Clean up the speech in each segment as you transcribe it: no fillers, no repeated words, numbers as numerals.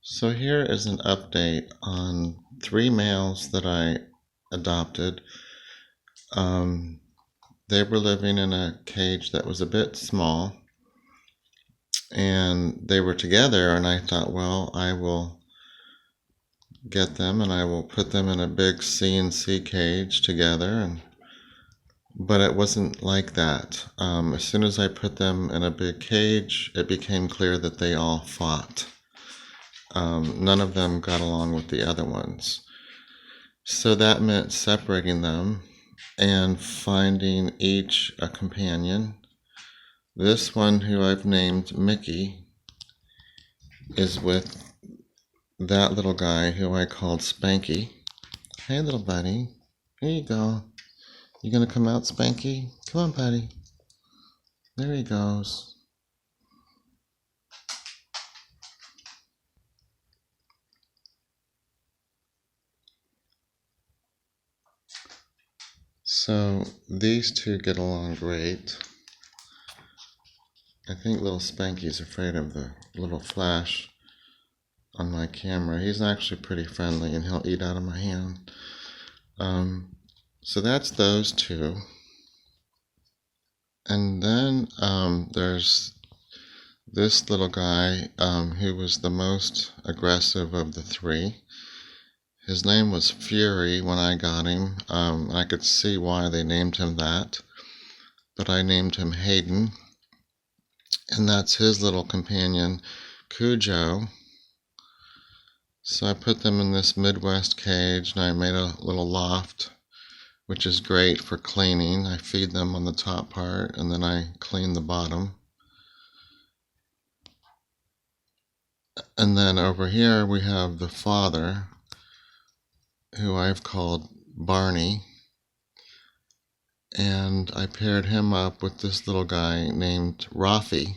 So here is an update on 3 males that I adopted. Um, they were living in a cage that was a bit small, and they were together, and I thought, well, I will get them and I will put them in a big C&C cage together, but it wasn't like that. As soon as I put them in a big cage, it became clear that they all fought. None of them got along with the other ones. So that meant separating them and finding each a companion. This one, who I've named Mickey, is with that little guy who I called Spanky. Hey, little buddy. Here you go. You gonna come out, Spanky? Come on, buddy. There he goes. So these two get along great. I think little Spanky's afraid of the little flash on my camera. He's actually pretty friendly, and he'll eat out of my hand. So that's those two. And then there's this little guy who was the most aggressive of the three. His name was Fury when I got him. I could see why they named him that, but I named him Hayden. And that's his little companion, Cujo. So I put them in this Midwest cage, and I made a little loft, which is great for cleaning. I feed them on the top part, and then I clean the bottom. And then over here we have the father, who I've called Barney. And I paired him up with this little guy named Rafi.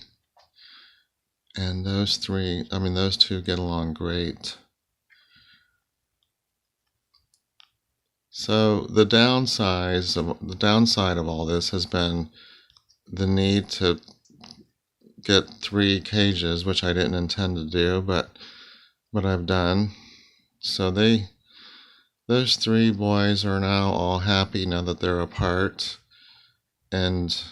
And those two get along great. So the downside of all this has been the need to get 3 cages, which I didn't intend to do, but I've done. So those 3 boys are now all happy now that they're apart and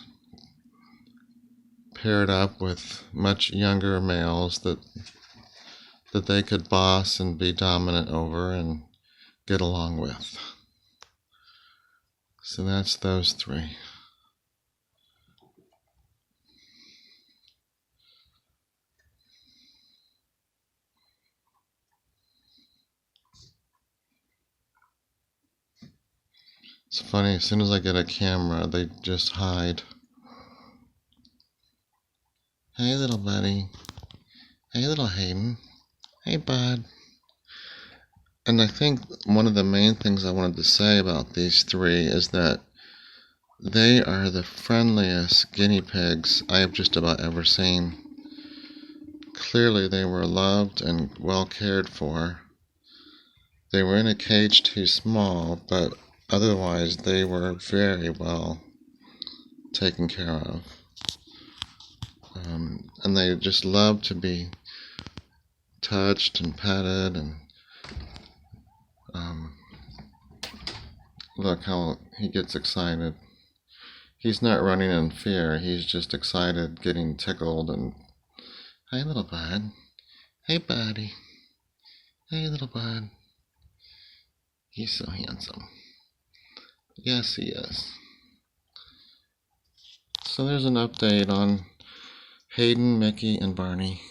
paired up with much younger males that they could boss and be dominant over and get along with. So that's those 3. It's funny, as soon as I get a camera, they just hide. Hey, little buddy. Hey, little Hayden. Hey, bud. And I think one of the main things I wanted to say about these 3 is that they are the friendliest guinea pigs I have just about ever seen. Clearly they were loved and well cared for. They were in a cage too small, but otherwise they were very well taken care of. And they just love to be touched and petted, and look how he gets excited. He's not running in fear, he's just excited, getting tickled. And hey, little bud. Hey, buddy. Hey, little bud. He's so handsome. Yes, he is. So there's an update on Hayden, Mickey, and Barney.